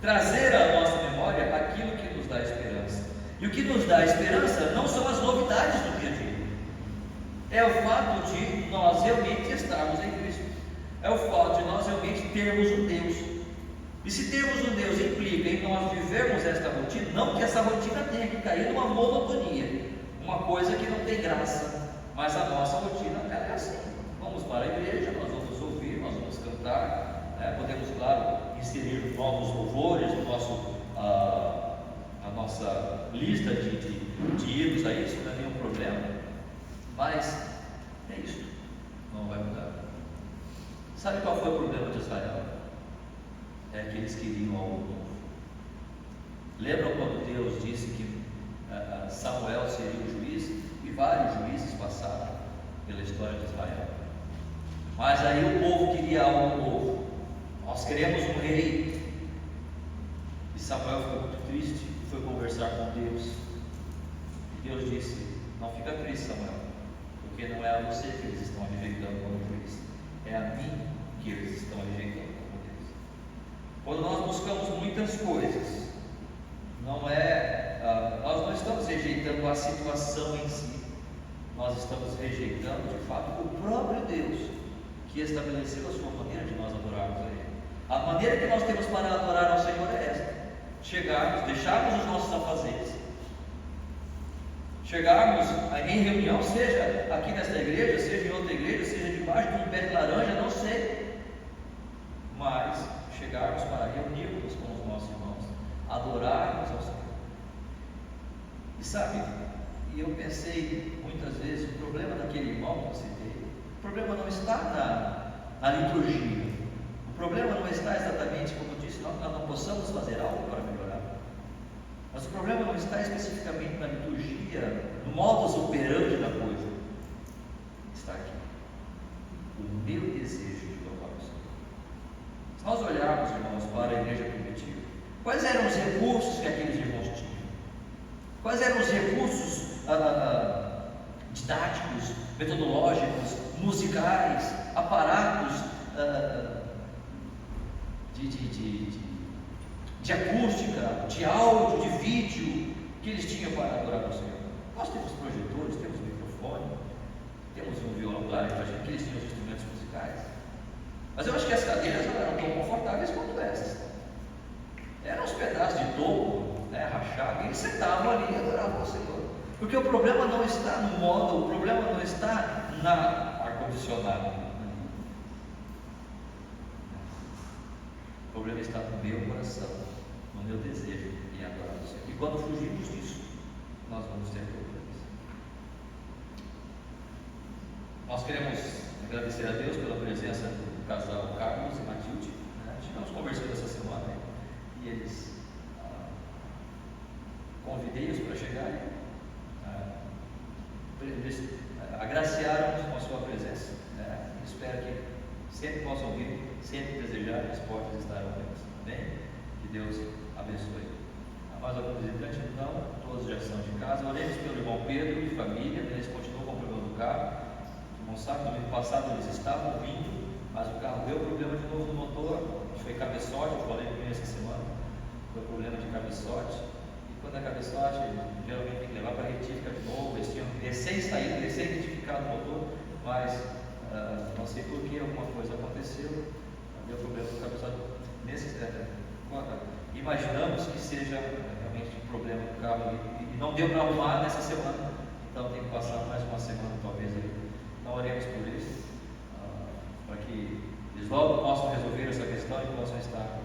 trazer à nossa memória aquilo que nos dá esperança. E o que nos dá esperança não são as novidades do dia a dia, é o fato de nós realmente estarmos em Cristo, é o fato de nós realmente termos um Deus. E se termos um Deus implica em nós vivermos esta rotina, não que essa rotina tenha que cair numa monotonia, uma coisa que não tem graça, mas a nossa rotina ela é assim. Vamos para a igreja, nós vamos ouvir, nós vamos cantar, podemos, claro, inserir novos louvores no a nossa lista de hinos a isso, não é nenhum problema, mas é isso, não vai mudar. Sabe qual foi o problema de Israel? É que eles queriam algo novo. Lembram quando Deus disse que Samuel seria o juiz? E vários juízes passaram pela história de Israel, mas aí o povo queria algo novo. Nós queremos um rei. E Samuel ficou muito triste e foi conversar com Deus. E Deus disse: não fica triste, Samuel, porque não é a você que eles estão rejeitando como juiz, é a mim que eles estão rejeitando como Deus. Quando nós buscamos muitas coisas, nós não estamos rejeitando a situação em si, nós estamos rejeitando de fato o próprio Deus que estabeleceu a sua maneira de nós adorarmos a Ele. A maneira que nós temos para adorar ao Senhor é esta: chegarmos, deixarmos os nossos afazeres, chegarmos em reunião, seja aqui nesta igreja, seja em outra igreja, seja debaixo de um pé de laranja, não sei, mas chegarmos para reunirmos com os nossos irmãos, adorarmos ao Senhor. E sabe, e eu pensei muitas vezes, o problema daquele irmão que eu citei, o problema não está na liturgia, o problema não está exatamente, como eu disse, nós não possamos fazer algo para melhorar, mas o problema não está especificamente na liturgia, no modus operandi da coisa, está aqui, o meu desejo de louvar o Senhor. Se nós olharmos, irmãos, para a igreja primitiva, quais eram os recursos que aqueles irmãos tinham? Quais eram os recursos didáticos, metodológicos, musicais, aparatos de acústica, de áudio, de vídeo que eles tinham para adorar o Senhor? Nós temos projetores, temos microfone, temos um violão lá, imagina que eles tinham os instrumentos musicais, mas eu acho que as cadeiras não eram tão confortáveis quanto essas. Eram uns pedaços de toco, rachado, e eles sentavam ali e adoravam ao Senhor. Porque o problema não está no modo, o problema não está na ar-condicionado. O problema está no meu coração, no meu desejo em adorar o Senhor. E quando fugimos disso, nós vamos ter problemas. Nós queremos agradecer a Deus pela presença do casal Carlos e Matilde. Estivemos conversando essa semana e eles convidei-os para chegarem, agraciaram-nos com a sua presença. Espero que sempre possam vir, sempre desejarem, as portas estarão abertas. Amém? Que Deus abençoe. Mais algum visitante? Não, todos já são de casa. Oremos pelo irmão Pedro e família, eles continuam com o problema do carro. Não sabe, no ano passado eles estavam vindo, mas o carro deu problema de novo no motor. Foi cabeçote, eu falei com ele essa semana, foi problema de cabeçote. Quando é cabeçote, geralmente tem que levar para retífica de novo. Eles tinham recém-saído, recém-retificado o motor, mas não sei por que alguma coisa aconteceu, deu problema do cabeçote. Imaginamos que seja realmente um problema do carro e não deu para arrumar nessa semana, então tem que passar mais uma semana talvez aí. Então oremos por isso, para que eles logo possam resolver essa questão e possam estar.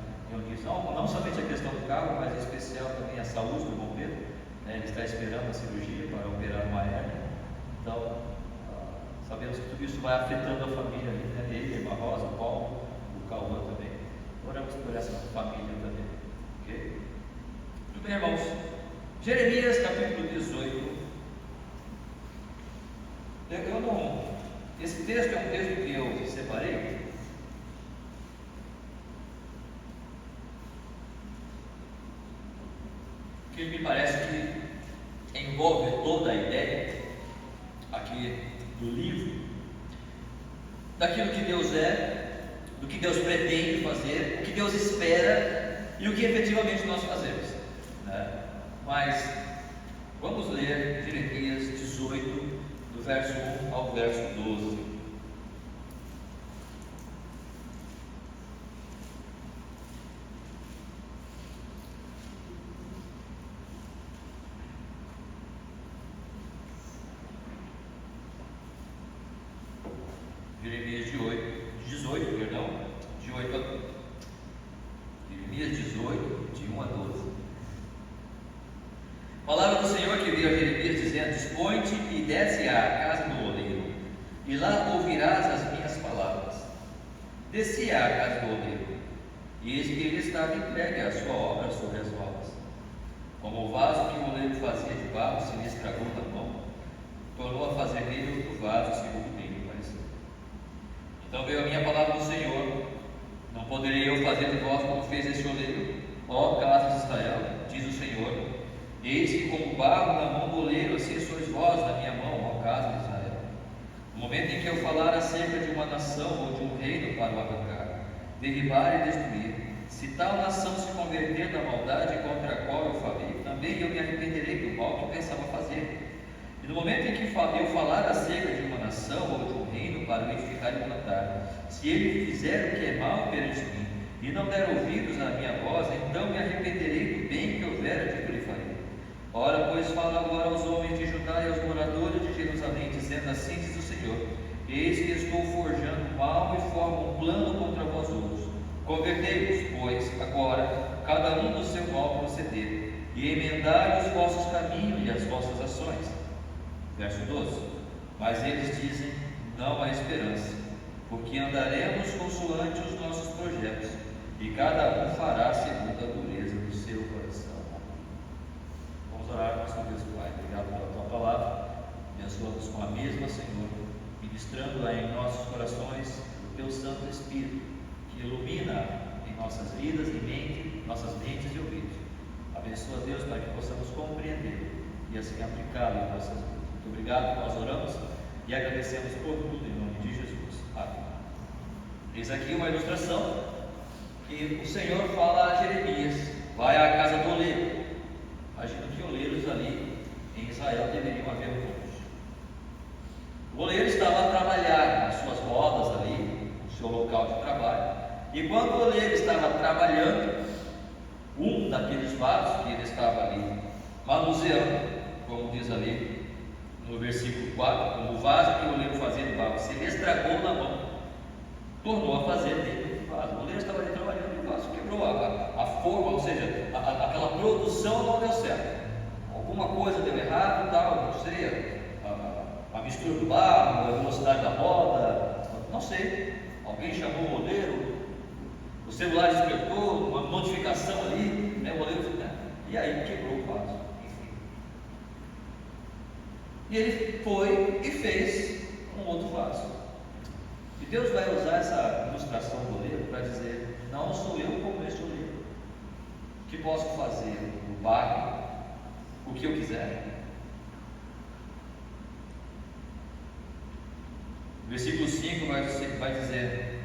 Não somente a questão do carro, mas em especial também a saúde do irmão Pedro. Ele está esperando a cirurgia para operar uma hérnia. Então, sabemos que tudo isso vai afetando a família ali, ele, a irmã Rosa, o Paulo, o Cauã também. Oramos por essa família também. Ok? Muito bem, irmãos. Jeremias capítulo 18. Esse texto é um texto que eu separei. Que me parece que envolve toda a ideia aqui do livro, daquilo que Deus é, do que Deus pretende fazer, o que Deus espera e o que efetivamente nós fazemos, né? Mas vamos ler Jeremias 18, do verso 1 ao verso 12. Jeremias 18, Jeremias 18, de 1 a 12. Palavra do Senhor que veio a Jeremias dizendo: dispõe-te e desce à casa do oleiro, e lá ouvirás as minhas palavras. Desci à casa do oleiro, e eis que ele estava entregue à sua obra sobre as rodas. Como o vaso que o oleiro fazia de barro se lhe estragou na mão, tornou a fazer nele outro vaso segundo bem lhe pareceu. Então veio a minha palavra do Senhor: não poderei eu fazer de vós como fez este oleiro, ó casa de Israel, diz o Senhor. Eis que como barro na mão do oleiro, assim sois vós na minha mão, ó casa de Israel. No momento em que eu falar acerca de uma nação ou de um reino para o arrancar, derribar e destruir, se tal nação se converter na maldade contra a qual eu falei, também eu me arrependerei do mal que pensava fazer. E no momento em que eu falar acerca de uma nação ou de um reino para o edificar e plantar, se ele fizer o que é mal perante mim, e não der ouvidos à minha voz, então me arrependerei do bem que houver, digo lhe farei. Ora, pois fala agora aos homens de Judá e aos moradores de Jerusalém, dizendo: assim diz o Senhor: eis que estou forjando mal e formo um plano contra vós outros. Convertei-vos, pois, agora, cada um do seu mal proceder, e emendai os vossos caminhos e as vossas ações. Verso 12. Mas eles dizem: não há esperança, porque andaremos consoante os nossos projetos, e cada um fará segundo a dureza do seu coração. Vamos orar, nosso Deus Pai. Obrigado pela tua palavra. Abençoa-nos com a mesma, Senhor, ministrando-a em nossos corações o teu Santo Espírito, que ilumina em nossas vidas e mente, nossas mentes e ouvidos. Abençoa, Deus, para que possamos compreender e assim aplicá-lo em nossas vidas. Muito obrigado, nós oramos e agradecemos por tudo em nome de Jesus. Amém. Eis aqui uma ilustração que o Senhor fala a Jeremias: vai à casa do oleiro. Imagino que oleiros ali em Israel deveriam haver muitos. O oleiro estava a trabalhar nas suas rodas ali, no seu local de trabalho, e quando o oleiro estava trabalhando, um daqueles vasos que ele estava ali manuseando, como diz ali no versículo 4, como o vaso que o oleiro fazia de barro se lhe estragou na mão, tornou a fazer dele o vaso. O oleiro estava ali trabalhando e o vaso quebrou a forma, ou seja, aquela produção não deu certo. Alguma coisa deu errado, tal, não sei, a mistura do barro, a velocidade da roda, não sei. Alguém chamou o oleiro, o celular despertou, uma notificação ali, né, o oleiro, né, e aí quebrou o vaso. E ele foi e fez um outro vaso. E Deus vai usar essa ilustração do oleiro para dizer: não sou eu como este oleiro, que posso fazer no barro o que eu quiser. Versículo 5 vai dizer: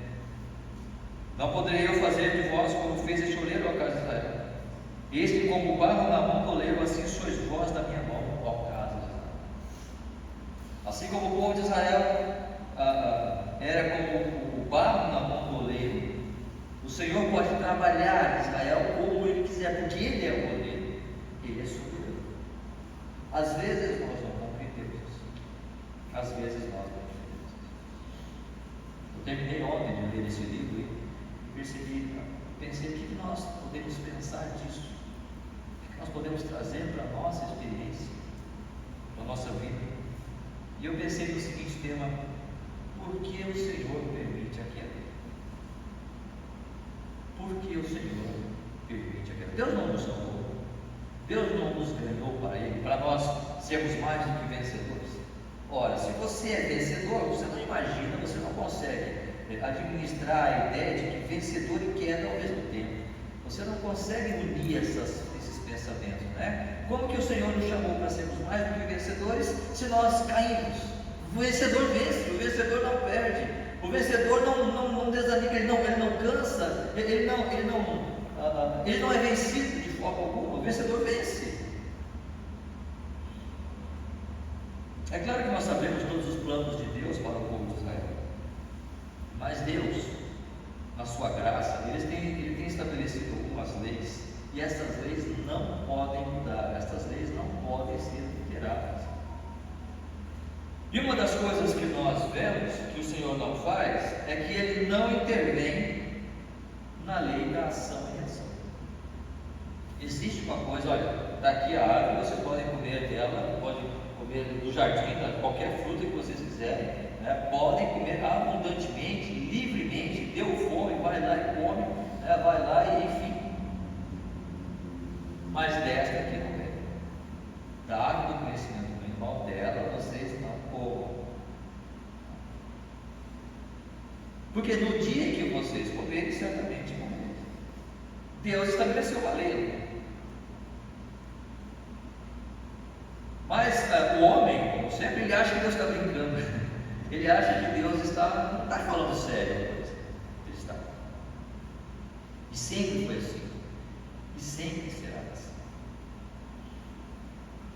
não poderei eu fazer de vós como fez este oleiro, ó casa de Israel. Eis que como barro na mão do oleiro, assim sois vós na minha mão, ó casa de Israel. Assim como o povo de Israel era como o barro na mão do oleiro, o Senhor pode trabalhar Israel como Ele quiser, porque Ele é o oleiro, Ele é soberano. Às vezes nós não compreendemos isso, às vezes nós não compreendemos isso. Eu terminei ontem de ler esse livro e pensei o que nós podemos pensar disso, o que nós podemos trazer para a nossa experiência, para a nossa vida. E eu pensei no seguinte tema: por que o Senhor permite a queda? Por que o Senhor permite a queda? Deus não nos salvou, Deus não nos ganhou para Ele, para nós sermos mais do que vencedores. Ora, se você é vencedor, você não imagina, você não consegue administrar a ideia de que vencedor e queda ao mesmo tempo. Você não consegue unir esses pensamentos, né? Como que o Senhor nos chamou para sermos mais do que vencedores se nós caímos? O vencedor vence, o vencedor não perde, o vencedor não desanima, ele não cansa, ele não ele não é vencido de forma alguma. O vencedor vence. É claro que nós sabemos todos os planos de Deus para o povo de Israel, mas Deus, na sua graça, Ele tem estabelecido algumas leis, e essas leis não podem mudar, essas leis não podem ser alteradas. E uma das coisas que nós vemos que o Senhor não faz é que Ele não intervém na lei da ação e reação. Existe uma coisa, olha, está aqui a árvore, vocês podem comer dela, podem comer do jardim, qualquer fruta que vocês quiserem, né? Podem comer abundantemente, livremente, deu fome, vai lá e come, né? Vai lá e enfim. Mas desta aqui não é. Da árvore do conhecimento do mal dela, vocês não comam. Porque no dia em que vocês comerem, certamente morrerem. Deus estabeleceu uma lei. Mas o homem, como sempre, ele acha que Deus está brincando. Ele acha que Deus não está falando sério. Ele está. E sempre foi assim. E sempre será assim.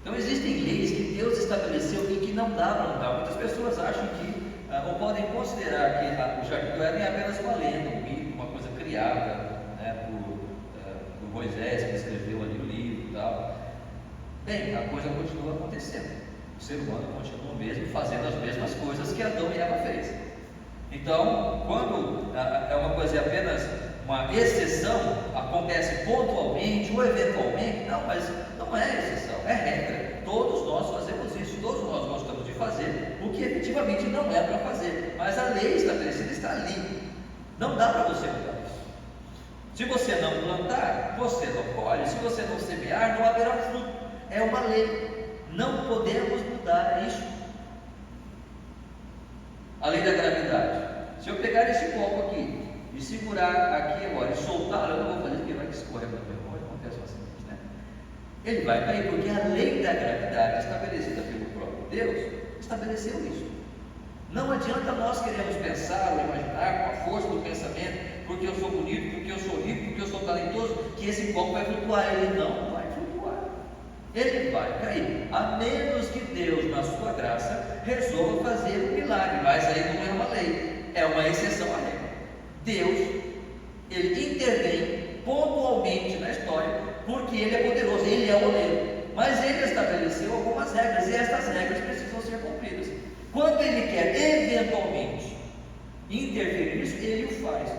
Então existem leis que Deus estabeleceu e que não dá para mudar. Muitas pessoas acham que, ou podem considerar que o Jardim do Éden é apenas uma lenda, um mito, uma coisa criada, né, por Moisés, que escreveu ali o livro e tal. Bem, a coisa continua acontecendo. O ser humano continua mesmo fazendo as mesmas coisas que Adão e Eva fez. Então, quando é uma coisa apenas uma exceção, acontece pontualmente ou eventualmente, não, mas não é exceção, é regra. Todos nós fazemos isso, todos nós gostamos de fazer o que efetivamente não é para fazer, mas a lei estabelecida está ali. Não dá para você mudar isso. Se você não plantar, você não colhe. Se você não semear, não haverá fruto. É uma lei, não podemos mudar isso. A lei da gravidade. Se eu pegar esse copo aqui e segurar aqui agora e soltar, eu não vou fazer porque vai escorrer para o meu corpo, acontece assim, né? Ele vai cair, porque a lei da gravidade estabelecida pelo próprio Deus estabeleceu isso. Não adianta nós queremos pensar ou imaginar com a força do pensamento, porque eu sou bonito, porque eu sou rico, porque eu sou talentoso, que esse copo vai flutuar. Ele não vai flutuar. Ele vai cair, a menos que Deus, na sua graça, resolva fazer um milagre. Mas aí não é uma lei, é uma exceção à regra. Deus, Ele intervém pontualmente na história, porque Ele é poderoso, Ele é o oleiro. Mas Ele estabeleceu algumas regras, e estas regras precisam ser cumpridas. Quando Ele quer eventualmente intervir nisso, Ele o faz.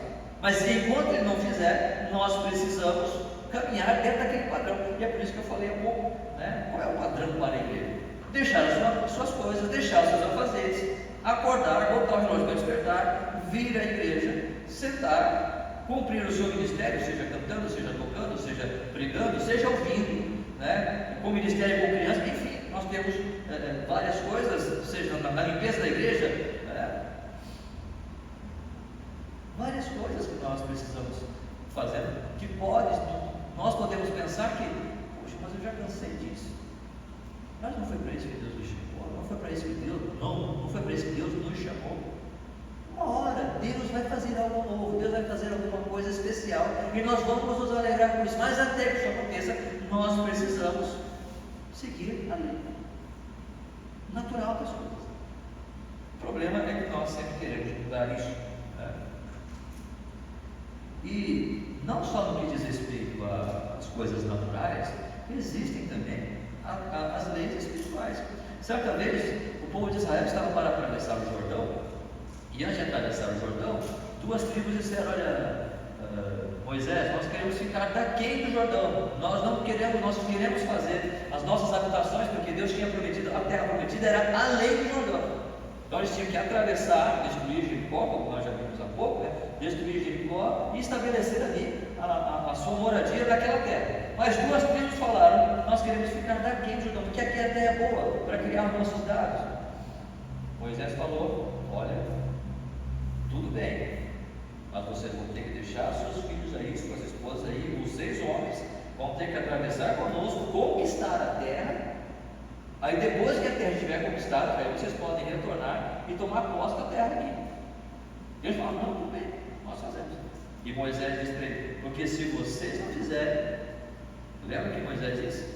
Mas enquanto Ele não fizer, nós precisamos caminhar dentro daquele padrão. E é por isso que eu falei um pouco, né? Qual é o padrão para a igreja? Deixar as suas coisas, deixar os seus afazeres, acordar, botar o relógio para despertar, vir à igreja, sentar, cumprir o seu ministério, seja cantando, seja tocando, seja pregando, seja ouvindo, né? Com ministério com criança, enfim, nós temos várias coisas, seja na limpeza da igreja, várias coisas que nós precisamos fazer, que nós podemos pensar que, poxa, mas eu já cansei disso. Mas não foi para isso que Deus nos chamou, não foi para isso que Deus nos chamou. Uma hora Deus vai fazer algo novo, Deus vai fazer alguma coisa especial, e nós vamos nos alegrar por isso. Mas até que isso aconteça, nós precisamos seguir a lei natural das coisas. O problema é que nós sempre queremos mudar isso, né? E não só no que diz respeito às coisas naturais, existem também as leis espirituais. Certa vez, o povo de Israel estava para atravessar o Jordão, e antes de atravessar o Jordão, duas tribos disseram: olha, Moisés, nós queremos ficar daquém do Jordão, nós queremos fazer as nossas habitações, porque Deus tinha prometido, a terra prometida era além do Jordão. Então eles tinham que atravessar, destruir Jericó, como nós já vimos há pouco, né? Destruir Jericó e estabelecer ali a sua moradia daquela terra. Mas duas tribos falaram: nós queremos ficar daqui em Jordão, porque aqui a terra é boa para criar nossos gados. Moisés falou: olha, tudo bem, mas vocês vão ter que deixar seus filhos aí, suas esposas aí, os 6 homens vão ter que atravessar conosco, conquistar a terra. Aí depois que a terra estiver conquistada, aí vocês podem retornar e tomar posse da terra aqui. Eles falaram: não, tudo bem, nós fazemos. E Moisés disse para ele: Porque se vocês não fizerem, lembra que Moisés disse?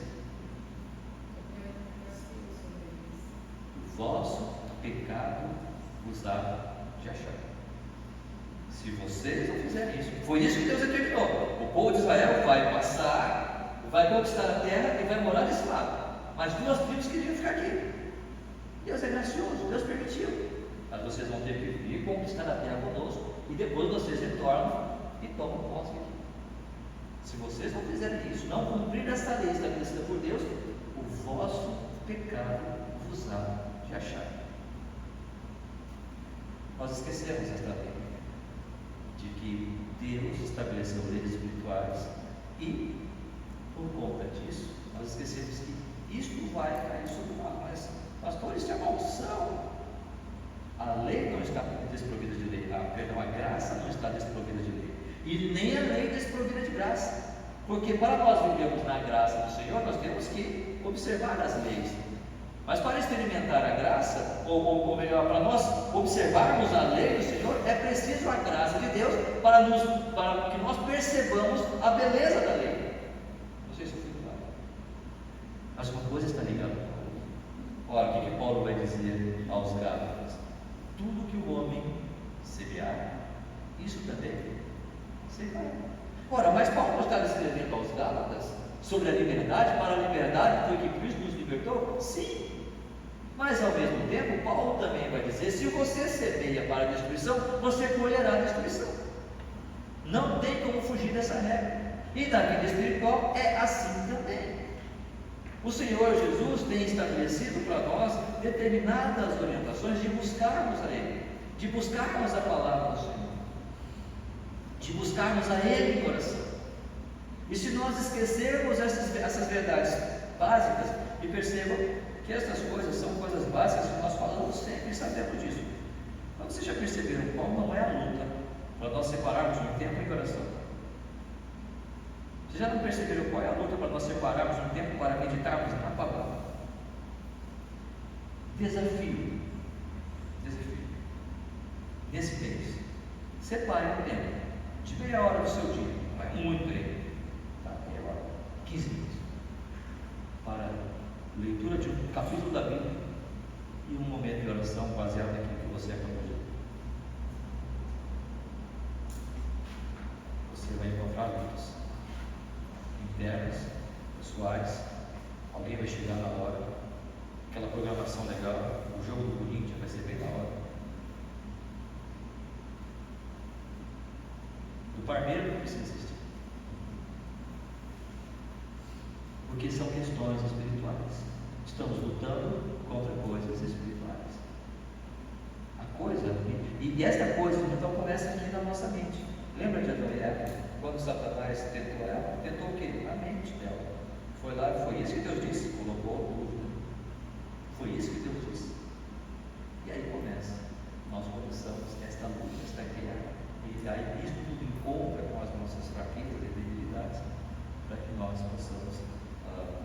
O vosso pecado vos há de achar. Se vocês não fizerem isso, foi isso que Deus determinou. O povo de Israel vai passar, vai conquistar a terra e vai morar desse lado. Mas duas tribos queriam ficar aqui. Deus é gracioso, Deus permitiu. Mas vocês vão ter que vir conquistar a terra conosco e depois vocês retornam e tomam posse aqui. Se vocês não fizerem isso, não cumprir essa lei estabelecida por Deus, o vosso pecado vos há de achar. Nós esquecemos esta lei, de que Deus estabeleceu leis espirituais e, por conta disso, nós esquecemos que isto vai cair sobre nós. Mas, pastor, isso é maldição. A lei não está desprovida de lei, a graça não está desprovida de lei, e nem a lei desprovida de graça, porque para nós vivermos na graça do Senhor, nós temos que observar as leis. Mas para experimentar a graça, ou melhor, para nós observarmos a lei do Senhor, é preciso a graça de Deus para que nós percebamos a beleza da lei. Não sei se eu fui claro, mas uma coisa está ligada com a outra. Olha o que Paulo vai dizer aos Gálatas: tudo que o homem semear, isso também semeará. Ora, mas Paulo não está escrevendo aos Gálatas sobre a liberdade, para a liberdade foi que Cristo nos libertou? Sim. Mas ao mesmo tempo, Paulo também vai dizer: se você semeia para a destruição, você colherá a destruição. Não tem como fugir dessa regra. E na vida espiritual é assim também. O Senhor Jesus tem estabelecido para nós determinadas orientações de buscarmos a Ele, de buscarmos a palavra do Senhor, de buscarmos a Ele em coração. E se nós esquecermos essas verdades básicas, e percebam que essas coisas são coisas básicas que nós falamos sempre e sabemos disso. Mas vocês já perceberam qual não é a luta para nós separarmos um tempo e coração? Vocês já não perceberam qual é a luta para nós separarmos um tempo para meditarmos na palavra? Desafio. Nesse mês, separe um tempo de meia hora do seu dia, não é muito tempo, tá? Meia hora, 15 minutos, para leitura de um capítulo da Bíblia e um momento de oração baseado naquilo que você acabou de ler. Você vai encontrar lutas internas, pessoais, alguém vai chegar na hora, aquela programação legal, o jogo do Corinthians vai ser bem na hora. Do parmeiro não precisa existir, porque são questões espirituais. Estamos lutando contra coisas espirituais. A coisa, e esta coisa então começa aqui na nossa mente. Lembra de Adão e Eva? Quando Satanás tentou ela, tentou o quê? A mente dela. Foi lá e foi isso que Deus disse, colocou dúvida. Foi isso que Deus disse. E aí começa. Nós começamos esta luta, esta guerra. E aí isso tudo encontra com as nossas fraquezas e debilidades, para que nós possamos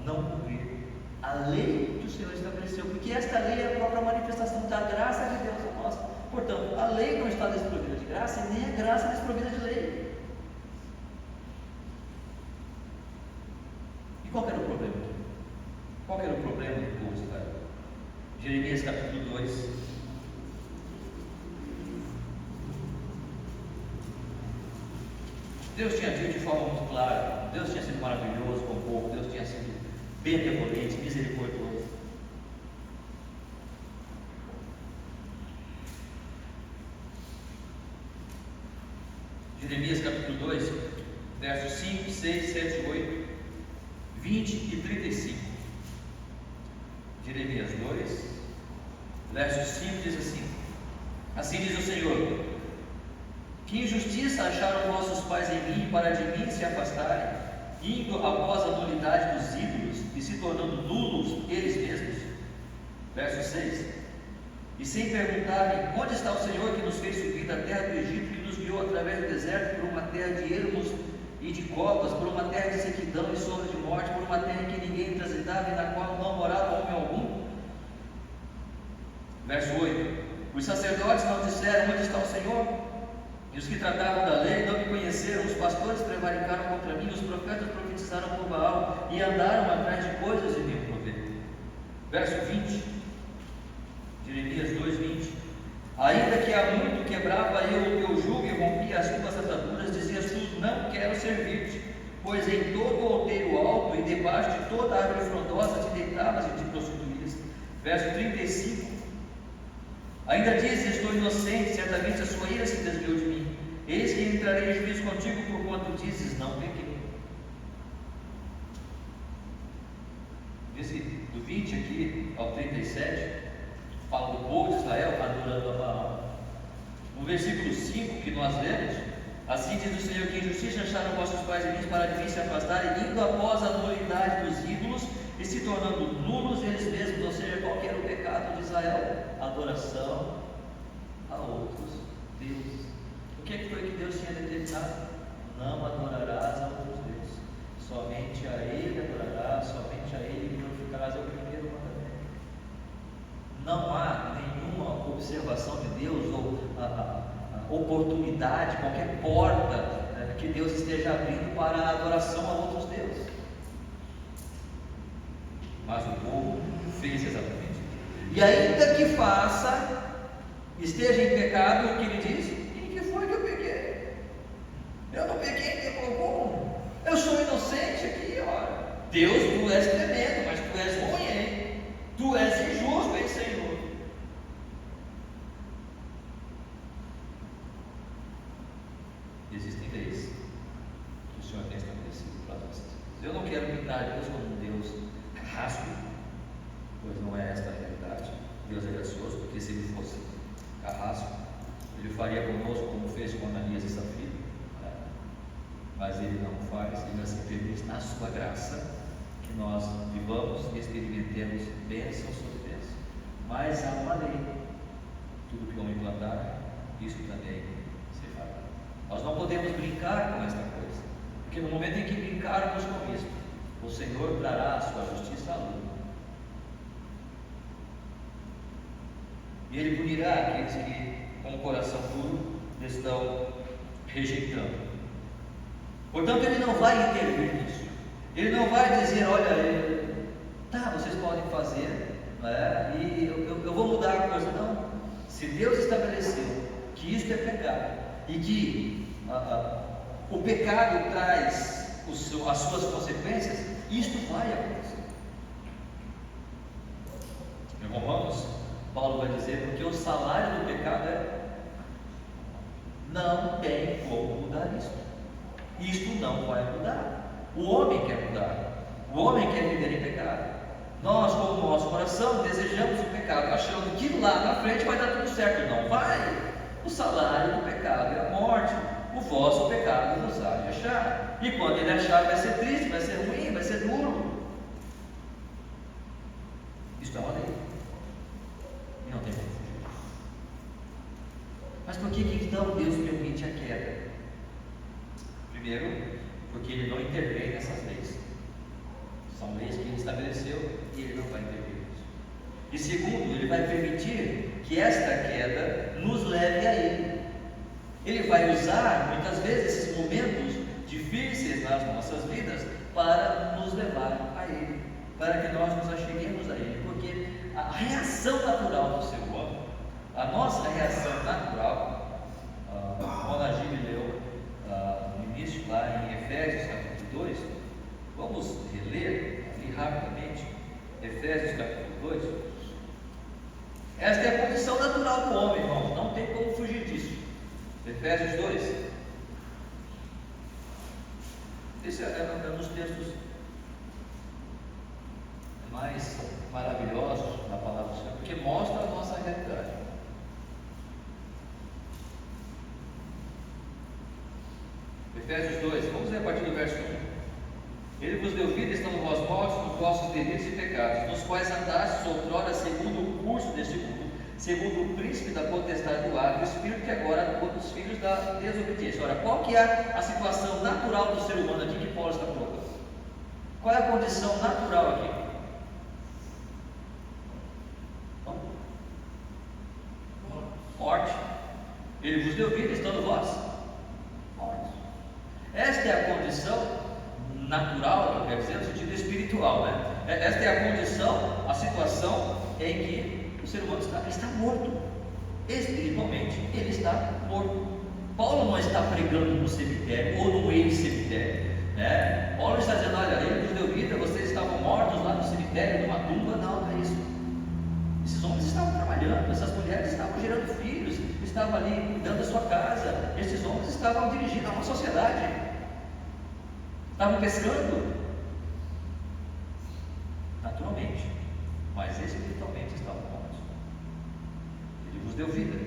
não cumprir a lei que o Senhor estabeleceu, porque esta lei é a própria manifestação da graça de Deus a nós. Portanto, a lei não está desprovida de graça e nem a graça desprovida de lei. E qual era o problema aqui? Qual era o problema do povo de Israel? Jeremias capítulo 2. Deus tinha dito de forma muito clara, Deus tinha sido maravilhoso com o povo, Deus tinha sido benevolente, misericordioso. Jeremias capítulo 2, versos 5, 6, 7, 8, 20 e 35. Jeremias 2, verso 5 diz assim: assim diz o Senhor: que injustiça acharam vossos pais em mim, para de mim se afastarem, indo após a nulidade dos ídolos e se tornando nulos eles mesmos. Verso 6: e sem perguntarem: onde está o Senhor que nos fez subir da terra do Egito, que nos guiou através do deserto, por uma terra de ermos e de covas, por uma terra de sequidão e sombra de morte, por uma terra em que ninguém transitava e na qual não morava homem algum. Verso 8: os sacerdotes não disseram: onde está o Senhor? E os que tratavam da lei não me conheceram, os pastores prevaricaram contra mim, os profetas profetizaram por Baal e andaram atrás de coisas de nenhum proveito. Verso 20, Jeremias 2:20. Ainda que há muito quebrava eu o teu jugo e rompia as tuas ataduras, dizias tu: não quero servir-te, pois em todo o outeiro alto e debaixo de toda a árvore frondosa te deitavas e te prostituías. Verso 35. Ainda dizes: estou inocente, certamente a sua ira se desviou de mim. Eis que entrarei em juízo contigo, porquanto dizes: não pequei. Do 20 aqui ao 37, fala do povo de Israel adorando a Baal. No versículo 5 que nós lemos: assim diz o Senhor, que em justiça acharam vossos pais em mim, para de mim se afastarem, indo após a nulidade dos ídolos e se tornando nulos eles mesmos. Ou seja, qual que era o pecado de Israel? Adoração a outros deuses. O que foi que Deus tinha determinado? Não adorarás a outros deuses, somente a Ele adorarás, somente a Ele glorificarás. É o primeiro mandamento. Não há nenhuma observação de Deus ou oportunidade, qualquer porta que Deus esteja abrindo para a adoração a outros deuses. Mas o povo fez exatamente isso. E ainda que esteja em pecado, o que ele diz? E que foi que eu peguei? Eu não peguei em tempo algum. Eu sou inocente aqui, olha. Deus, tu és tremendo, mas tu és ruim, hein? Tu és injusto, hein, Senhor? Existem leis que o Senhor tem estabelecido para nós. Eu não quero pintar Deus como um Deus carrasco, pois não é esta a realidade. Deus é gracioso, porque se ele fosse carrasco, ele faria conosco como fez com Ananias e Safira, né? Mas ele não faz. Ele assim permite, na sua graça, que nós vivamos e experimentemos bênção sobre bênção. Mas há uma lei: tudo que o homem plantar, isso também se fará. Nós não podemos brincar com esta coisa, porque no momento em que brincarmos com isso, o Senhor trará a sua justiça à luz. E Ele punirá aqueles que, com o coração puro, estão rejeitando. Portanto, Ele não vai intervir nisso. Ele não vai dizer: olha, vocês podem fazer, né? E eu vou mudar a coisa. Não. Se Deus estabeleceu que isto é pecado e que o pecado traz as suas consequências, isto vai acontecer. Em Romanos, Paulo vai dizer: porque o salário do pecado é... Não tem como mudar isso. Isto não vai mudar. O homem quer mudar. O homem quer viver em pecado. Nós, com o nosso coração, desejamos o pecado, achando que lá na frente vai dar tudo certo. Não vai. O salário do pecado é a morte. O vosso pecado nos há de achar. E quando ele achar, vai ser triste, vai ser ruim, vai ser duro. Isto é uma lei. E não tem como fugir. Mas por que então Deus permite a queda? Primeiro, porque Ele não intervém nessas leis. São leis que Ele estabeleceu e Ele não vai intervir nisso. E segundo, Ele vai permitir que esta queda nos leve a Ele. Ele vai usar muitas vezes esses momentos difíceis nas nossas vidas para nos levar a Ele, para que nós nos acheguemos a Ele, porque a reação natural do ser humano, a nossa reação natural, Mona Gil leu no início, lá em Efésios capítulo 2, vamos reler ali rapidamente, Efésios capítulo 2. Esta é a condição natural do homem, irmãos, não tem como fugir disso. Efésios 2. Esse é um dos textos mais maravilhosos da palavra do Senhor, porque mostra a nossa realidade. Efésios 2, vamos ler a partir do verso 1. Ele vos deu vida, estando vós mortos nos vossos delitos e pecados, nos quais andastes outrora segundo o curso deste mundo, segundo o príncipe da potestade do ar, o espírito que agora atua dos filhos da desobediência. Ora, qual que é a situação natural do ser humano aqui que Paulo está colocando? Qual é a condição natural aqui? Morte. Ele vos deu vida, estando vós natural, eu quero dizer, no sentido espiritual, né? Esta é a condição, a situação em que o ser humano está morto. Espiritualmente, ele está morto. Paulo não está pregando no cemitério ou no ex-cemitério, né? Paulo está dizendo: olha, ele nos deu vida, vocês estavam mortos lá no cemitério, numa tumba. Não, não é isso. Esses homens estavam trabalhando, essas mulheres estavam gerando filhos, estavam ali cuidando da sua casa, esses homens estavam dirigindo a uma sociedade, estavam pescando, naturalmente, mas espiritualmente estavam mortos. Ele vos deu vida,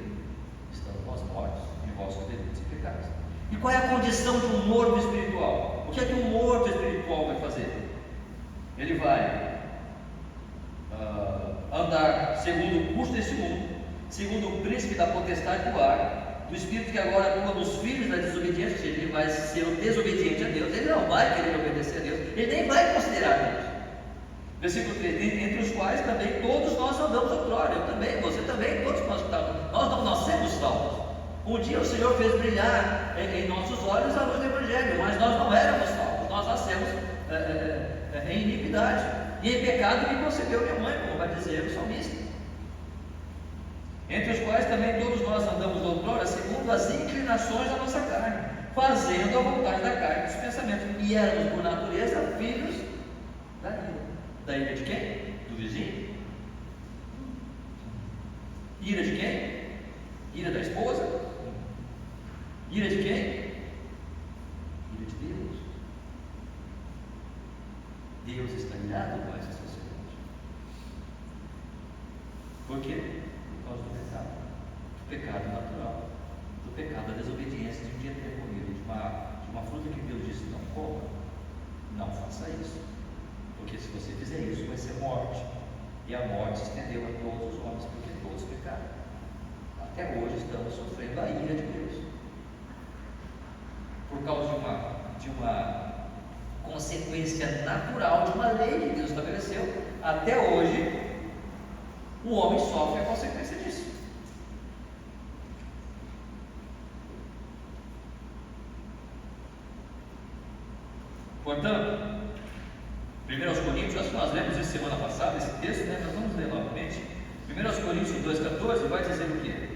estando nós mortos em vossos delitos e pecados. E qual é a condição de um morto espiritual? O que é que um morto espiritual vai fazer? Ele vai andar segundo o curso desse mundo, segundo o príncipe da potestade do ar, do espírito que agora atua nos filhos da desobediência. Ou seja, ele vai ser o desobediente a Deus, ele não vai querer obedecer a Deus, ele nem vai considerar Deus. Versículo 3: entre os quais também todos nós andamos outrora, eu também, você também, todos nós estávamos, nós somos salvos. Um dia o Senhor fez brilhar em nossos olhos a luz do Evangelho, mas nós não éramos salvos, nós nascemos em iniquidade, e em pecado me concebeu minha mãe, como vai dizer o salmista. Entre os quais também todos nós andamos outrora, segundo as inclinações da nossa carne, fazendo a vontade da carne dos pensamentos, e éramos por natureza filhos da ira. Da ira de quem? Do vizinho? Ira de quem? Ira da esposa? Ira de quem? Ira de Deus. Deus está irado com essa sociedade. Por quê? Por causa do pecado natural, do pecado da desobediência, de um dia ter comido de uma fruta que Deus disse: não coma, não faça isso, porque se você fizer isso vai ser morte. E a morte se estendeu a todos os homens, porque todos pecaram. Até hoje estamos sofrendo a ira de Deus por causa de uma consequência natural de uma lei que Deus estabeleceu. Até hoje o homem sofre a consequência disso. Portanto, 1 Coríntios, acho que nós lemos isso semana passada, esse texto, né? Nós vamos ler novamente. 1 Coríntios 2,14 vai dizer o quê?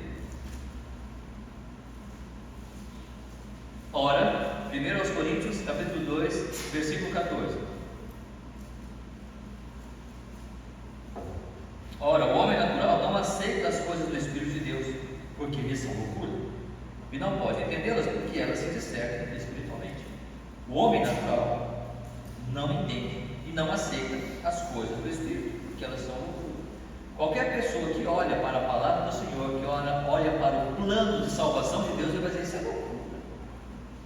Ora, 1 Coríntios capítulo 2, versículo 14. Ora, o homem natural não aceita as coisas do Espírito de Deus, porque lhes são loucura, e não pode entendê-las, porque elas se discernem espiritualmente. O homem natural não entende e não aceita as coisas do Espírito, porque elas são loucura. Qualquer pessoa que olha para a palavra do Senhor, que olha para o plano de salvação de Deus, ele vai dizer: isso é loucura.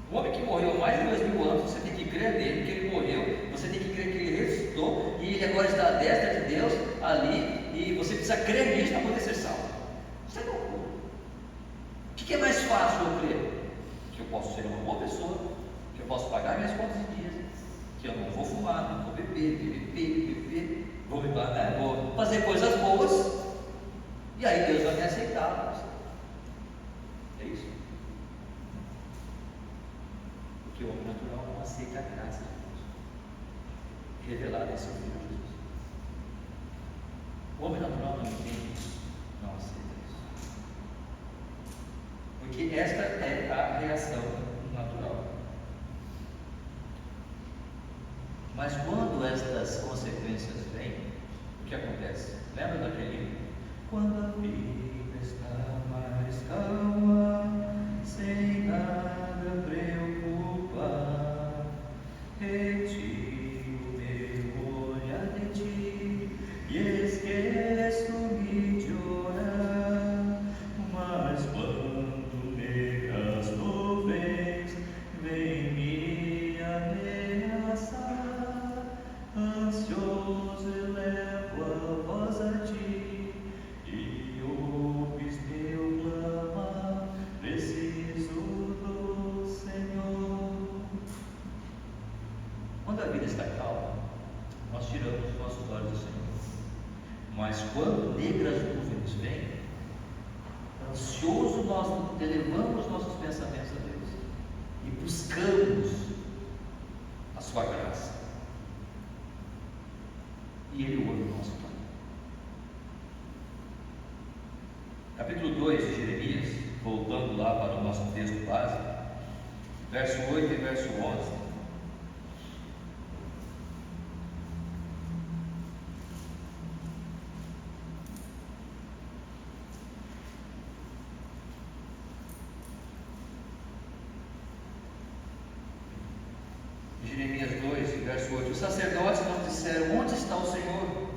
O homem que morreu há mais de 2000 anos, você tem que crer nele, que ele morreu, você tem que crer que ele ressuscitou, e ele agora está à destra de Deus ali, e você precisa crer nisso para poder ser salvo. Isso é loucura. O que é mais fácil eu crer? Que eu posso ser uma boa pessoa, que eu posso pagar minhas contas em dias, que eu não vou fumar, não vou beber, vou fazer coisas boas, e aí Deus vai me aceitar. É isso. Porque o homem natural não aceita a graça de Deus revelada em seu Filho Jesus. O homem natural não entende isso, não aceita isso, porque esta é a reação natural. Mas quando estas consequências vêm, o que acontece? Lembra daquele: quando a vida está mais calma, sem nada preocupar, retiro meu olhar de ti e esqueço-me de orar. Mas quando negras nuvens vêm me ameaçar, ansioso elevo a voz a ti, e ouves meu clamar, preciso do Senhor. Quando a vida está calma, nós tiramos os nossos olhos do Senhor. Mas quando negras nuvens vêm, ansioso nós elevamos nossos pensamentos a Deus e buscamos as sua graça. E Ele ouve o nosso clamor. Capítulo 2 de Jeremias, voltando lá para o nosso texto básico, verso 8 e verso 11. Jeremias 2, verso 8. Os sacerdotes não disseram: onde está o Senhor?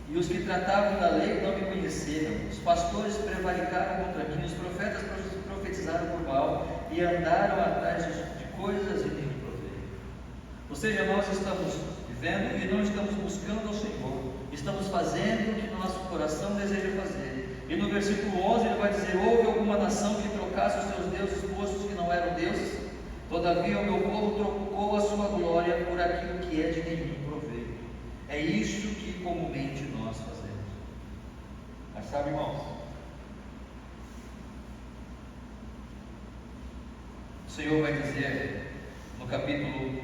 E os que tratavam da lei não me conheceram. Os pastores prevaricaram contra mim, os profetas profetizaram por mal e andaram atrás de coisas e nenhum proveito. Ou seja, nós estamos vivendo e não estamos buscando ao Senhor, estamos fazendo o que nosso coração deseja fazer. E no versículo 11 ele vai dizer: houve alguma nação que trocasse os seus deuses postos que não eram deuses? Todavia o meu povo trocou a sua glória por aquilo que é de nenhum proveito. É isso que comumente nós fazemos. Mas sabe, irmãos, o Senhor vai dizer no capítulo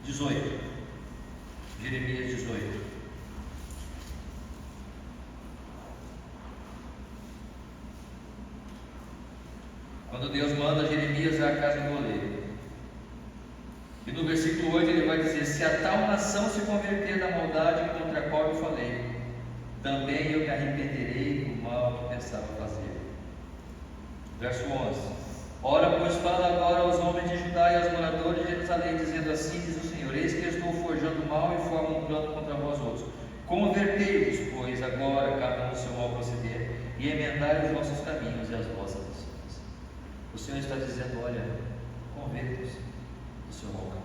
18, Jeremias 18. Quando Deus manda Jeremias à casa do oleiro. E no versículo 8 ele vai dizer: se a tal nação se converter da maldade contra a qual eu falei, também eu me arrependerei do mal que pensava fazer. Verso 11. Ora, pois fala agora aos homens de Judá e aos moradores de Jerusalém, dizendo assim diz o Senhor: eis que estou forjando mal e formo um plano contra vós outros. Convertei-vos, pois, agora cada um no seu mau proceder, e emendai os vossos caminhos e as vossas ações. O Senhor está dizendo: olha, converta-se do seu mau caminho,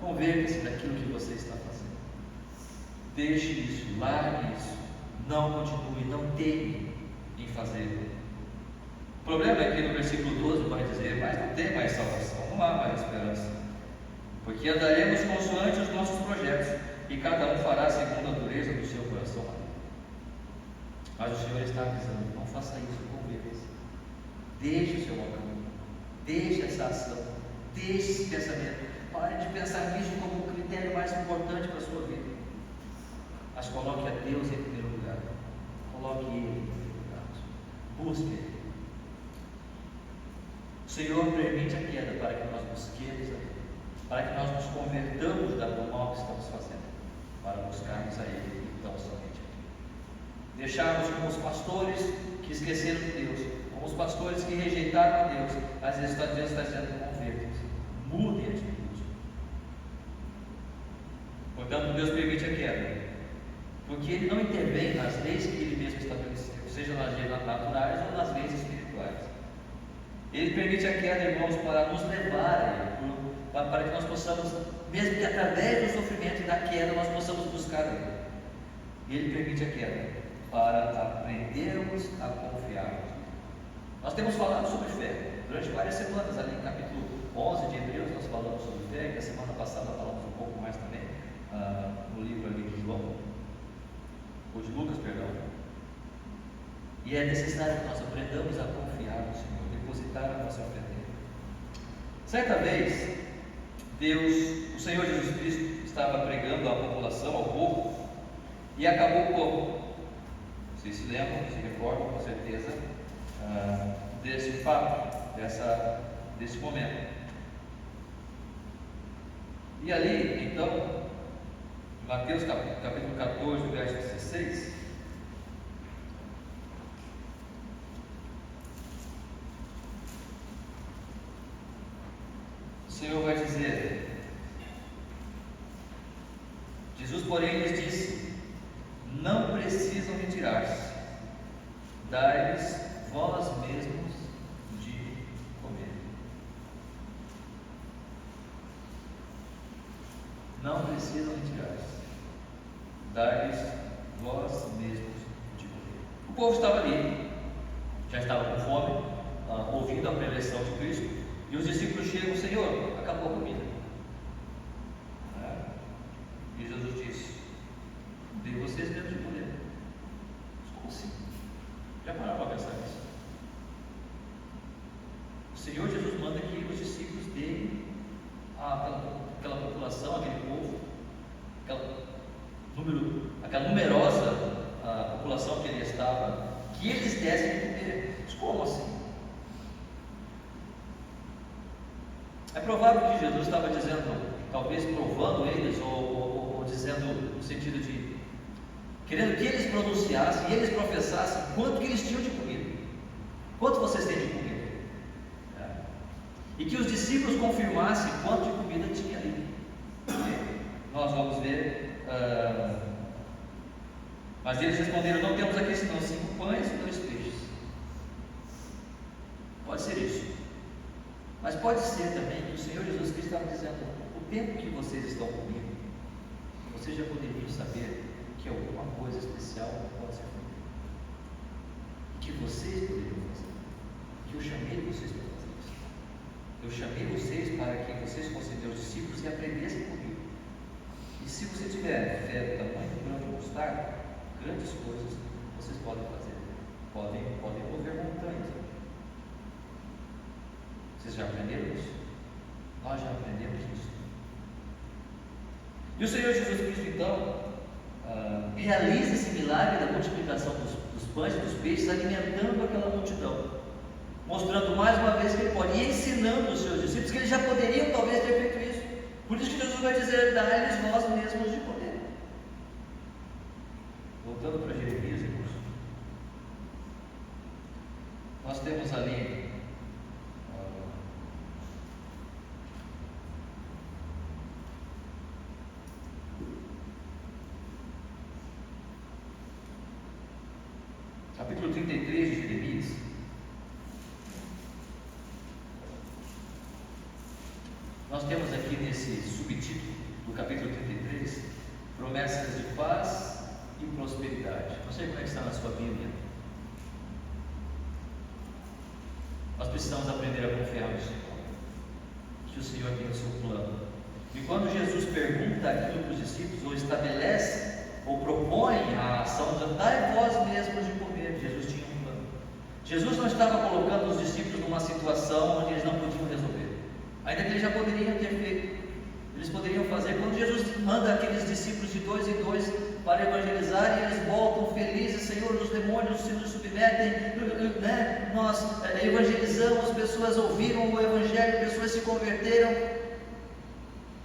converta-se daquilo que você está fazendo, deixe isso, largue isso, não continue, não teime em fazer. O problema é que no versículo 12 vai dizer: mas não tem mais salvação, não há mais esperança, porque andaremos consoante os nossos projetos, e cada um fará segundo a dureza do seu coração. Mas o Senhor está avisando: não faça isso, converta-se, deixe o seu mau caminho, deixe essa ação, deixe esse pensamento, pare de pensar nisso como o critério mais importante para a sua vida, mas coloque a Deus em primeiro lugar, coloque Ele em primeiro lugar, busque Ele. O Senhor permite a queda para que nós busquemos a Ele, para que nós nos convertamos do mal que estamos fazendo, para buscarmos a Ele e tão somente a Ele. Deixarmos como os pastores que esqueceram de Deus, como os pastores que rejeitaram a Deus. Às vezes Deus está dizendo: convertam-se, mudem a atitude. Portanto, Deus permite a queda, porque Ele não intervém nas leis que Ele mesmo estabeleceu, seja nas leis naturais ou nas leis espirituais. Ele permite a queda, irmãos, para nos levar a Ele, para que nós possamos, mesmo que através do sofrimento e da queda, nós possamos buscar a Ele. E Ele permite a queda para aprendermos a confiar. Nós temos falado sobre fé durante várias semanas. Ali no capítulo 11 de Hebreus nós falamos sobre fé, que a semana passada falamos um pouco mais também no livro ali de João, ou de Lucas, perdão. E é necessário que nós aprendamos a confiar no Senhor, depositar a nossa fé nele. Certa vez, Deus, o Senhor Jesus Cristo, estava pregando à população, ao povo, e acabou como? Vocês se lembram, se recordam com certeza desse fato, desse momento. E ali, então, Mateus capítulo 14, verso 16, o Senhor vai dizer: Jesus, porém, lhes disse: não precisam retirar-se, dai-lhes vós mesmos de comer. Não precisam retirar-se, dai-lhes vós mesmos de comer. O povo estava ali, já estava com fome, ouvindo a preleção de Cristo, e os discípulos chegam: Senhor, acabou a comida. E Jesus disse: dê vocês mesmos de comer. Como assim? Já pararam para pensar nisso? O Senhor Jesus manda que os discípulos É provável que Jesus estava dizendo, talvez provando eles, ou dizendo no sentido de querendo que eles pronunciassem e eles professassem quanto que eles tinham de comida. Quanto vocês têm de comida? E que os discípulos confirmassem quanto de comida tinha ali. Nós vamos ver. Mas eles responderam: não temos aqui senão 5 pães e 2 peixes. Pode ser isso. Mas pode ser também que o Senhor Jesus Cristo estava dizendo: o tempo que vocês estão comigo, vocês já poderiam saber que alguma coisa especial pode ser feita. Que vocês poderiam fazer. Que eu chamei vocês para fazer isso. Eu chamei vocês para que vocês fossem meus discípulos e aprendessem comigo. E se você tiver fé do tamanho do grão de mostarda, grandes coisas vocês podem fazer. Podem mover montanhas. Vocês já aprenderam isso? Nós já aprendemos isso. E o Senhor Jesus Cristo, então, realiza esse milagre da multiplicação dos pães e dos peixes, alimentando aquela multidão, mostrando mais uma vez que Ele pode, e ensinando os seus discípulos que eles já poderiam talvez ter feito isso. Por isso que Jesus vai dizer: dá-lhes vós mesmos de poder. Voltando para Jeremias, irmãos, nós temos ali capítulo 33 de Jeremias. Nós temos aqui nesse subtítulo do capítulo 33 promessas de paz e prosperidade. Não sei como é que está na sua Bíblia. Nós precisamos aprender a confiar no Senhor, que o Senhor tem o seu plano. E quando Jesus pergunta aquilo para os discípulos, ou estabelece, ou propõe a ação de dai vós mesmos de comer, Jesus tinha um plano. Jesus não estava colocando os discípulos numa situação onde eles não podiam resolver, ainda que eles já poderiam ter feito. Eles poderiam fazer. Quando Jesus manda aqueles discípulos de 2 em 2 para evangelizar, e eles voltam felizes: Senhor, os demônios se nos submetem, né? Nós evangelizamos, pessoas ouviram o evangelho, pessoas se converteram.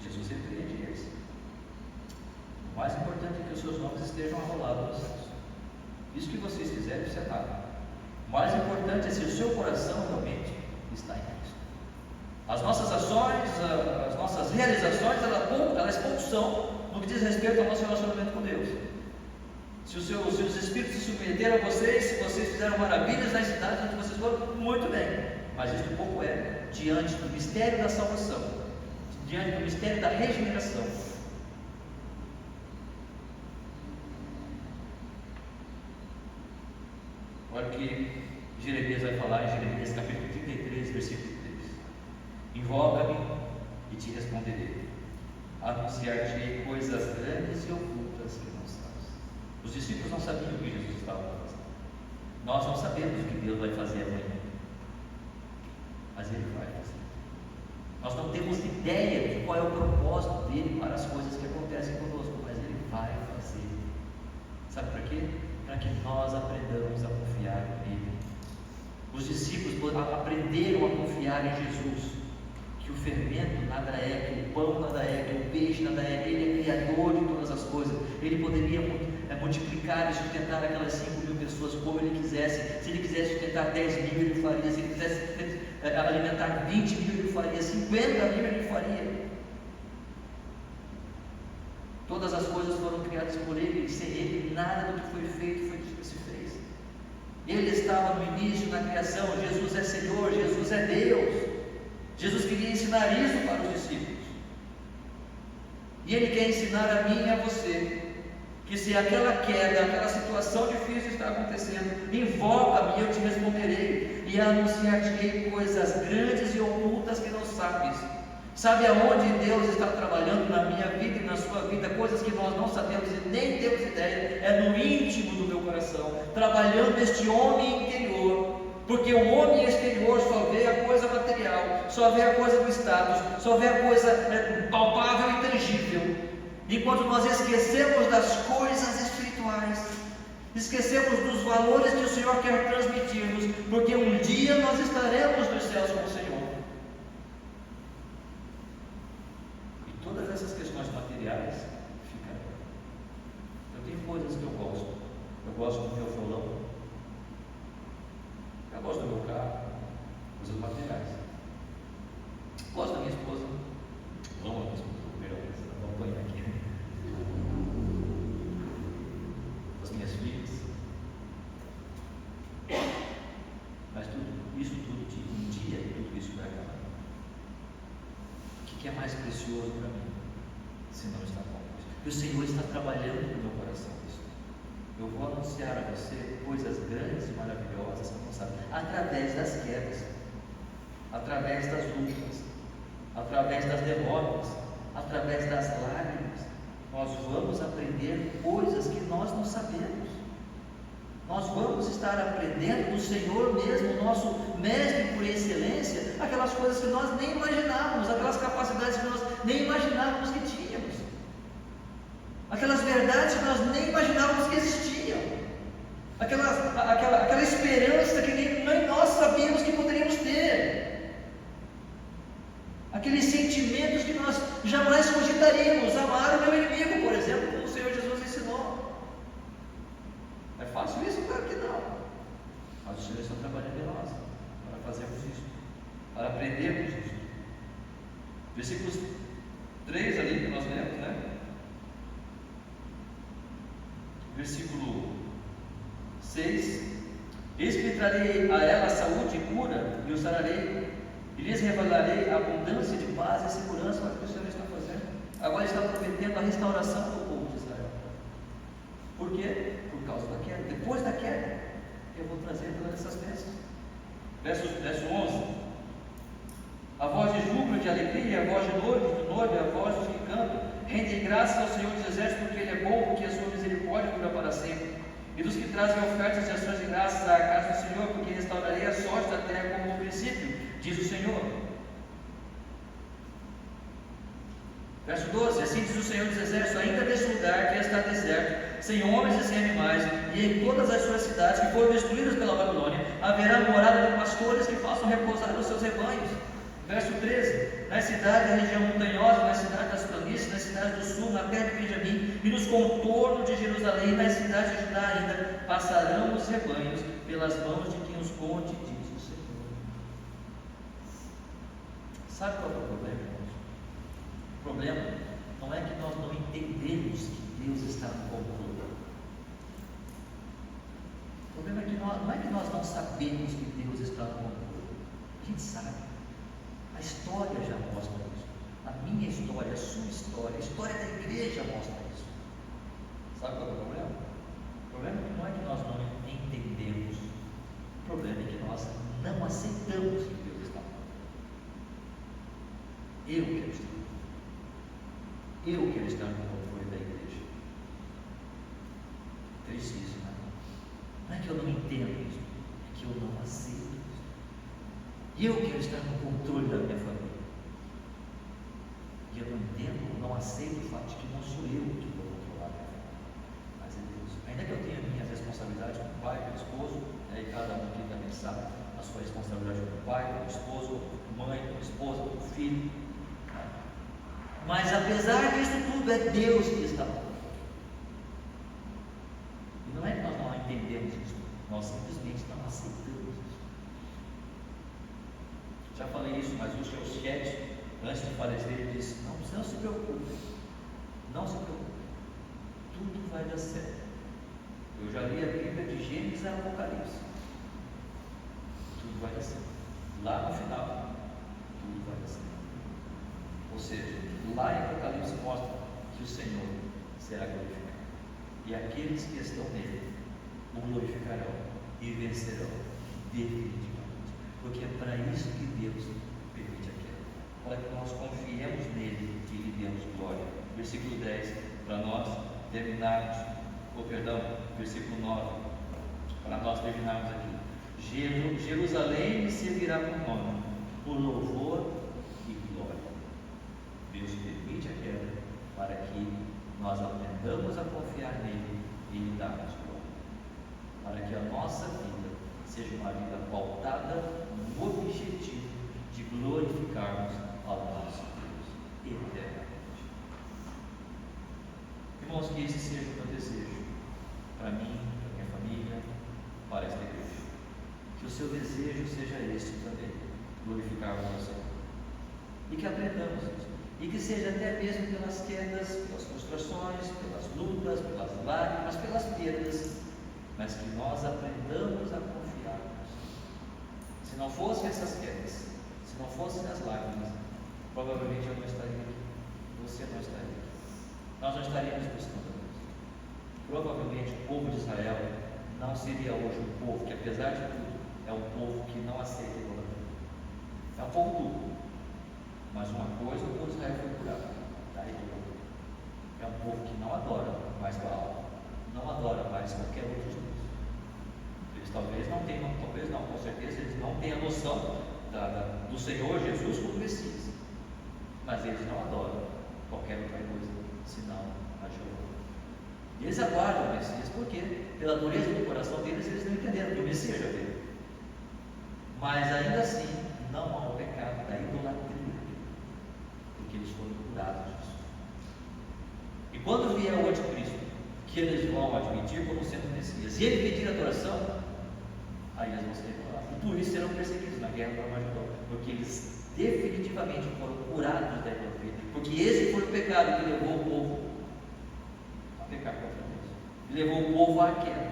Jesus repreende eles. O mais importante é que os seus nomes estejam arrolados nos céus. Isso que vocês fizerem, isso é nada. O mais importante é se o seu coração realmente está em Cristo. As nossas ações, as nossas realizações, elas pouco são no que diz respeito ao nosso relacionamento com Deus. Se os Espíritos se submeteram a vocês, se vocês fizeram maravilhas nas cidades onde vocês foram, muito bem. Mas isso pouco é diante do mistério da salvação, diante do mistério da regeneração. Olha o que Jeremias vai falar em Jeremias capítulo 33, versículo 3. Invoca-me e te responderei. Anunciar-te coisas grandes e ocultas que não sabes. Os discípulos não sabiam o que Jesus estava fazendo. Nós não sabemos o que Deus vai fazer amanhã, mas Ele vai fazer. Nós não temos ideia de qual é o propósito dele para as coisas que acontecem conosco, mas Ele vai fazer. Sabe para quê? Para que nós aprendamos a confiar nele. Os discípulos aprenderam a confiar em Jesus, que o fermento nada é, que o pão nada é, que o peixe nada é. Ele é criador de todas as coisas. Ele poderia multiplicar e sustentar aquelas 5.000 pessoas como Ele quisesse. Se Ele quisesse sustentar 10.000, Ele faria. Se Ele quisesse alimentar 20.000, Ele faria. 50.000, Ele faria. Todas as coisas foram criadas por Ele, e sem Ele nada do que foi feito se fez. Ele estava no início, na criação. Jesus é Senhor, Jesus é Deus. Jesus queria ensinar isso para os discípulos, e Ele quer ensinar a mim e a você, que se aquela queda, aquela situação difícil está acontecendo, invoca-me e eu te responderei, e anunciar-te-ei coisas grandes e ocultas que não sabes. Sabe aonde Deus está trabalhando na minha vida e na sua vida? Coisas que nós não sabemos e nem temos ideia. É no íntimo do meu coração, trabalhando este homem interior. Porque o homem exterior só vê a coisa material, só vê a coisa do status, só vê a coisa palpável e tangível, enquanto nós esquecemos das coisas espirituais, esquecemos dos valores que o Senhor quer transmitir-nos, porque um dia nós estaremos nos céus com o Senhor. que é mais precioso para mim, se não está com Cristo? E o Senhor está trabalhando no meu coração isso. Eu vou anunciar a você coisas grandes e maravilhosas que não sabe, através das quedas, através das lutas, através das derrotas, através das lágrimas. Nós vamos aprender coisas que nós não sabemos. Nós vamos estar aprendendo do Senhor mesmo, o nosso mestre por excelência, aquelas coisas que nós nem imaginávamos, aquelas capacidades que nós nem imaginávamos que tínhamos, aquelas verdades que nós nem imaginávamos que existiam, aquela esperança que nem nós sabíamos que poderíamos ter, aqueles sentimentos que nós jamais cogitaríamos. Amar o meu inimigo, por exemplo, como o Senhor Jesus ensinou. É fácil isso? Claro que não. Mas o Senhor está trabalhando em nós para fazermos isso, para aprendermos isso. Versículos 3 ali que nós lemos, né? Versículo 6: Eis que trarei a ela saúde e cura, e os sararei, e lhes revelarei a abundância de paz e segurança. Olha o que o Senhor está fazendo. Agora está prometendo a restauração do povo de Israel. Por quê? Por causa da queda. Depois da queda, eu vou trazer todas essas bênçãos. Verso 11: A voz de júbilo, de alegria, a voz de noivo, a voz dos que cantam, rendem graças ao Senhor dos Exércitos, porque Ele é bom, porque a sua misericórdia dura para sempre. E dos que trazem ofertas de ações de graças à casa do Senhor, porque restaurarei a sorte da terra como no princípio, diz o Senhor. Verso 12: Assim diz o Senhor dos Exércitos: ainda nesse lugar que está deserto, sem homens e sem animais, e em todas as suas cidades que foram destruídas pela Babilônia, haverá morada de pastores que façam repousar os seus rebanhos. Verso 13: nas cidades da região montanhosa, nas cidades das planícies, nas cidades do sul, na terra de Benjamim e nos contornos de Jerusalém, nas cidades de Judá ainda, passarão os rebanhos pelas mãos de quem os conte, diz o Senhor. Sabe qual é o problema, irmãos? O problema não é que nós não entendemos que Deus está no controle. O problema é que não é que nós não sabemos que Deus está no controle. A gente sabe. A história já mostra isso. A minha história, a sua história, a história da igreja mostra isso. Sabe qual é o problema? O problema não é que nós não entendemos. O problema é que nós não aceitamos que Deus está no controle. Eu quero estar no controle. Eu quero estar no controle da igreja. Triste isso, né? Não é que eu não entendo isso, é que eu não aceito isso. E eu quero estar no controle da minha família. E eu não entendo, não aceito o fato de que não sou eu que vou controlar a minha família, mas é Deus. Ainda que eu tenha minhas responsabilidades como pai, como esposo, e cada um aqui também sabe a sua responsabilidade como pai, como esposo, como mãe, como esposa, como filho. Mas apesar disso tudo, é Deus que está lá. E não é que nós não entendemos isso, nós simplesmente não aceitamos isso. Já falei isso, mas o seu Chet, antes de falecer, ele disse: não se preocupe, não se preocupe, tudo vai dar certo. Eu já li a Bíblia de Gênesis a Apocalipse, tudo vai dar certo. Lá no final, tudo vai dar certo. Ou seja, lá em Apocalipse mostra que o Senhor será glorificado, e aqueles que estão nele o glorificarão e vencerão definitivamente. Porque é para isso que Deus permite aquilo, para que nós confiemos nele e lhe demos glória. Versículo 10, para nós terminarmos, versículo 9, para nós terminarmos aqui. Jerusalém me servirá por nome, por louvor e glória. Deus permite a queda para que nós aprendamos a confiar nele e lhe darmos glória, para que a nossa vida seja uma vida pautada no objetivo de glorificarmos ao nosso Deus eternamente. Irmãos, que esse seja o meu desejo para mim, para minha família, para esta igreja. Que o seu desejo seja este também, glorificarmos ao Senhor. E que aprendamos isso. E que seja até mesmo pelas quedas, pelas frustrações, pelas lutas, pelas lágrimas, pelas perdas, mas que nós aprendamos a confiar nisso. Se não fossem essas quedas, se não fossem as lágrimas, provavelmente eu não estaria você não estaria. Nós não estaríamos buscando a Deus. Provavelmente o povo de Israel não seria hoje um povo que, apesar de tudo, é um povo que não aceita a idolatria. É um povo duro. Mas uma coisa, o povo de Israel foi curado da idolatria. É um povo que não adora mais Baal, não adora mais qualquer outro Deus. Eles talvez não tenham, com certeza, eles não têm a noção do Senhor Jesus como Messias. Mas eles não adoram qualquer outra coisa, senão a Jeová. E eles aguardam o Messias, porque pela dureza do coração deles, eles não entenderam que o Messias já veio. Mas ainda assim, não há o pecado da idolatria, porque eles foram curados disso. E quando vier o anticristo, que eles vão admitir como sendo Messias, e ele pedir adoração, aí eles vão ser declarados. E por isso serão perseguidos na guerra do Armagedon, porque eles definitivamente foram curados da idolatria, porque esse foi o pecado que levou o povo a pecar contra Deus, e levou o povo à queda,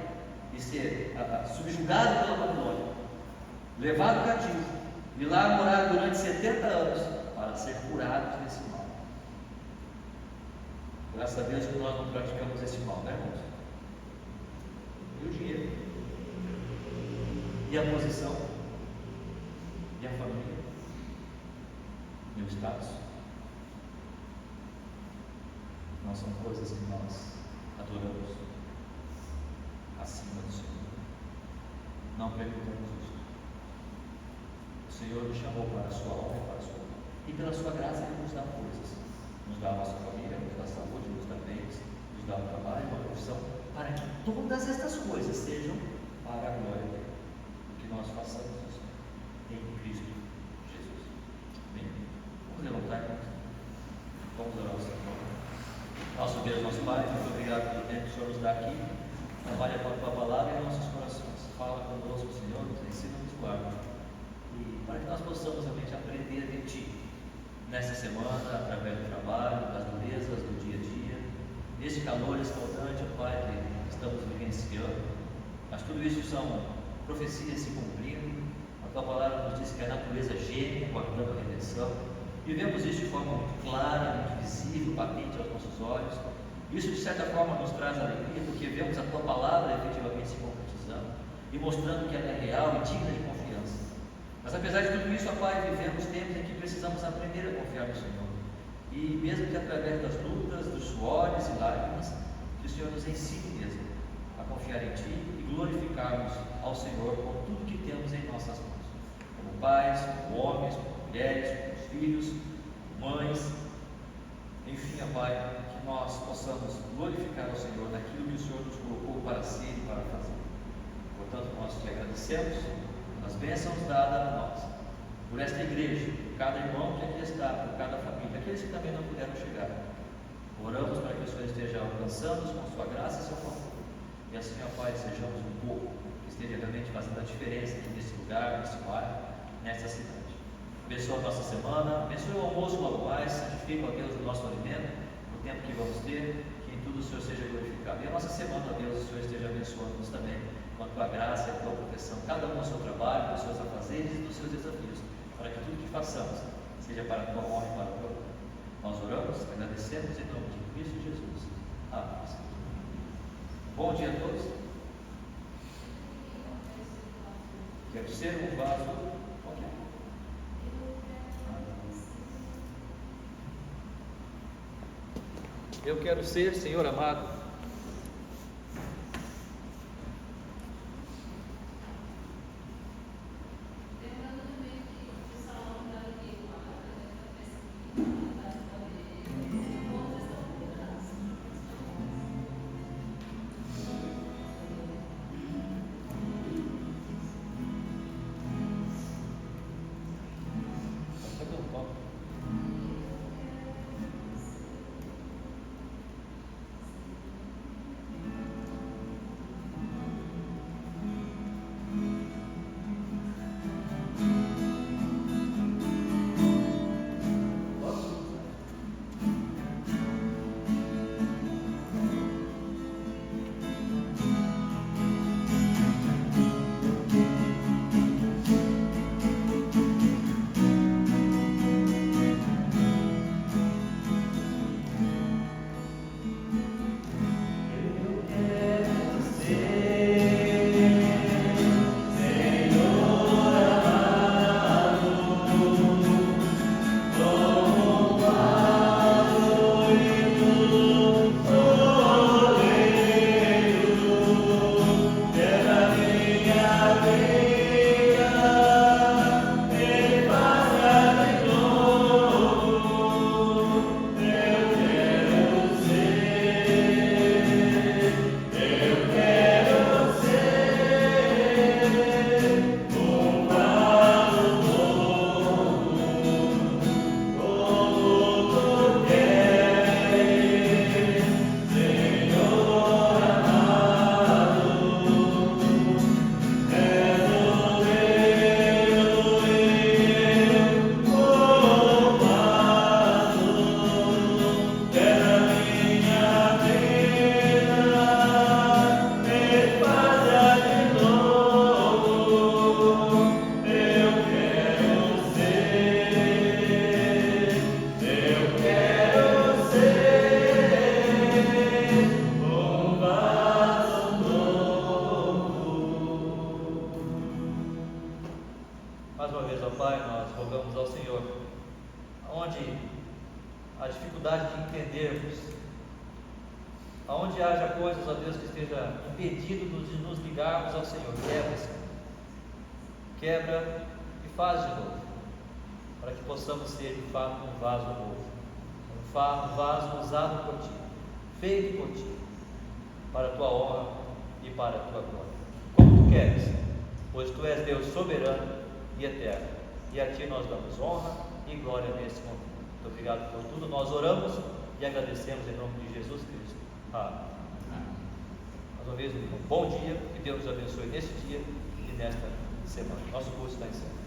e ser subjugado pela Babilônia, levado cativo, e lá morar durante 70 anos, para ser curados desse mal. Graças a Deus que nós não praticamos esse mal, né, irmãos? E o dinheiro, e a posição, e a família, e o status, não são coisas que nós adoramos acima do Senhor. Não perguntamos isso. O Senhor nos chamou para a sua honra e para a sua honra, e pela sua graça Ele nos dá coisas, nos dá a nossa família, nos dá saúde, nos dá bens, nos dá um trabalho, uma profissão, para que todas estas coisas sejam para a glória dele, que nós façamos isso em Cristo Jesus. Amém? Vamos levantar, irmãos. Vamos orar ao Senhor. Nosso Deus, nosso Pai, muito obrigado pelo tempo que o Senhor nos dá aqui. Trabalha com a tua palavra em nossos corações. Fala conosco, Senhor, nos ensina, nos guarda. E para que nós possamos realmente aprender de Ti nessa semana, através do trabalho, das durezas do dia a dia, nesse calor escaldante, ó Pai, que estamos vivenciando. Mas tudo isso são profecias se cumprindo. A tua palavra nos diz que a natureza geme, guardando a redenção. Vivemos isso de forma muito clara, muito visível, patente aos nossos olhos. Isso de certa forma nos traz alegria, porque vemos a tua palavra efetivamente se concretizando e mostrando que ela é real e digna de confiança. Mas apesar de tudo isso, ó Pai, vivemos tempos em que precisamos aprender a confiar no Senhor. E mesmo que através das lutas, dos suores e lágrimas, que o Senhor nos ensine mesmo a confiar em Ti e glorificarmos ao Senhor com tudo que temos em nossas mãos, como pais, como homens, como mulheres, como filhos, mães, enfim, ó Pai, que nós possamos glorificar ao Senhor naquilo que o Senhor nos colocou para ser e para fazer. Portanto, nós te agradecemos pelas bênçãos dadas a nós, por esta igreja, por cada irmão que aqui está, por cada família, aqueles que também não puderam chegar. Oramos para que o Senhor esteja alcançando-os com sua graça e seu favor. E assim, ó Pai, sejamos um povo que esteja realmente fazendo a diferença aqui nesse lugar, nesse bairro, nessa cidade. Abençoa a nossa semana, abençoe o almoço logo mais, santifica, ó Deus, o nosso alimento, o tempo que vamos ter, que em tudo o Senhor seja glorificado. E a nossa semana, ó Deus, o Senhor esteja abençoando-nos também, com a tua graça e a tua proteção, cada um no seu trabalho, nos seus afazeres e nos seus desafios, para que tudo que façamos seja para a tua honra e para a tua glória. Nós oramos, agradecemos em nome de Cristo Jesus. Amém. Bom dia a todos. Quero ser um vaso. Eu quero ser, Senhor amado, onde a dificuldade de entendermos, aonde haja coisas, ó Deus, que esteja impedindo de nos ligarmos ao Senhor, quebra, Senhor. Quebra e faz de novo, para que possamos ser de fato um vaso novo, um vaso usado por Ti, feito por Ti, para a Tua honra e para a Tua glória, como Tu queres, pois Tu és Deus soberano e eterno, e a Ti nós damos honra e glória nesse momento. Muito obrigado por tudo, nós oramos e agradecemos em nome de Jesus Cristo. Amém. Mais uma vez, um bom dia, que Deus nos abençoe neste dia e nesta semana. Nosso curso está encerrado.